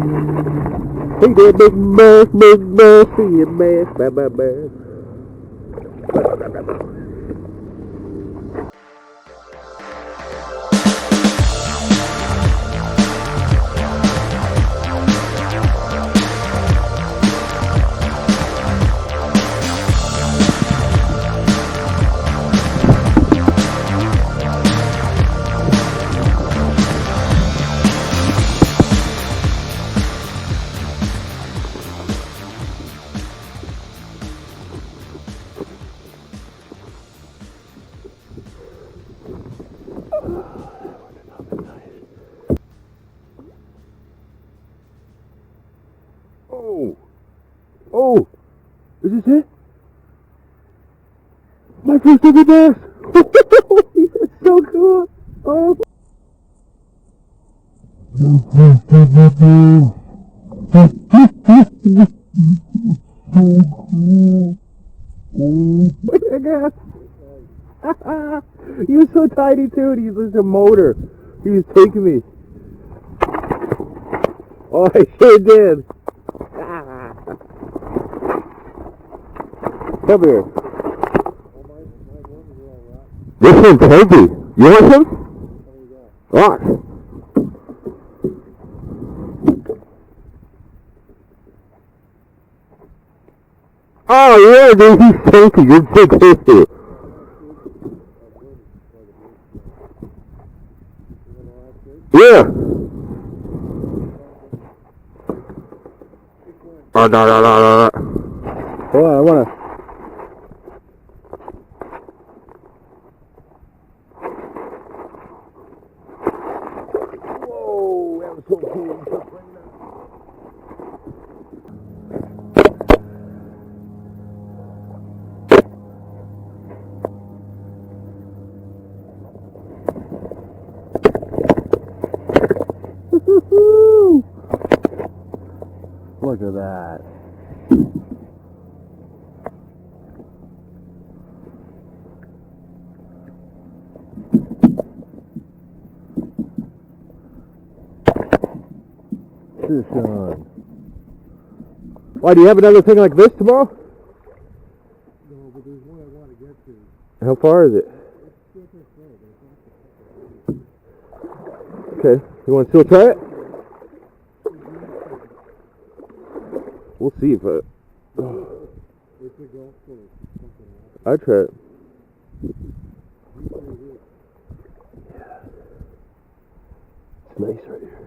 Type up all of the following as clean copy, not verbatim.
He did big bass, see a bass, bass. Oh, is this it? My first ever bass! It's so cool! Oh! Look at that guy! He was so tiny too, and he was a motor. He was taking me. Oh, I sure did. Come here. This one's heavy. You want some? Oh. Oh yeah, dude, he's tasty. You're so tasty. Yeah. Oh no. Hold on, I wanna. Look at that. Poiss'on. Why, do you have another thing like this tomorrow? No, but there's one I want to get to. How far is it? Okay, you want to still try it? We'll see if I try it. It's nice right here.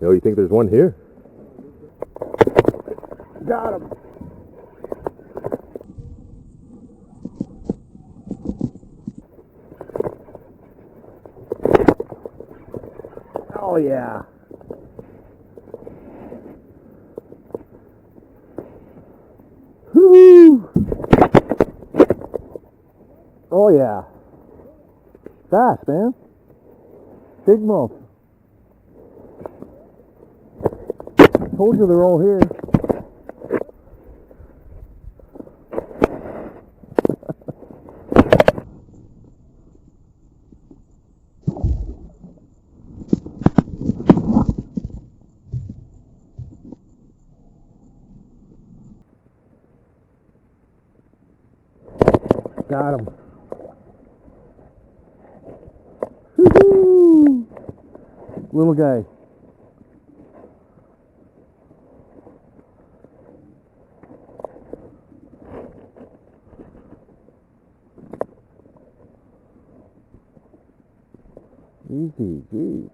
Yo, you think there's one here? Got him! Oh yeah! Woo! Oh yeah! Fast, man! Big mouth. Told you they're all here. Got him. Woo-hoo! Little guy. Easy, geez.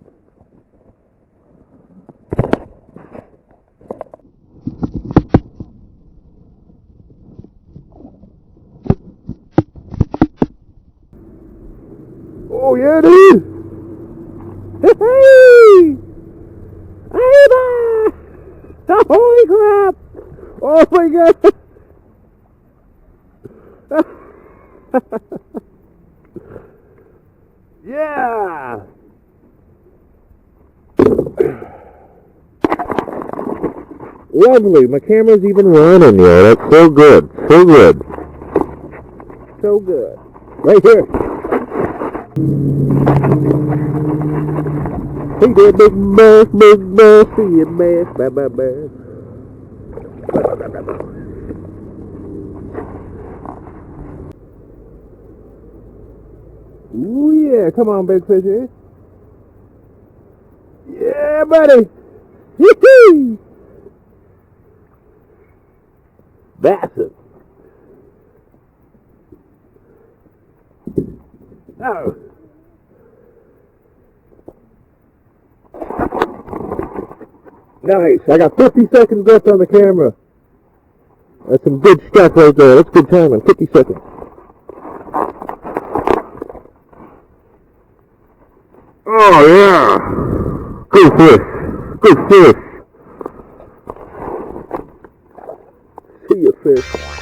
Oh yeah, dude! Hey! Hey! Holy crap! Oh my god! Yeah! Lovely. My camera's even running, yeah. That's so good. So good. So good. Right here. Hey there, big bass, see you, bass, bass. Ooh, yeah, come on, big fishy. Yeah, buddy. Hee-hee. That's it. Oh. Nice. I got 50 seconds left on the camera. That's some good stuff right there. That's good timing. 50 seconds. Oh, yeah. Good fish. Good fish. See you, fish.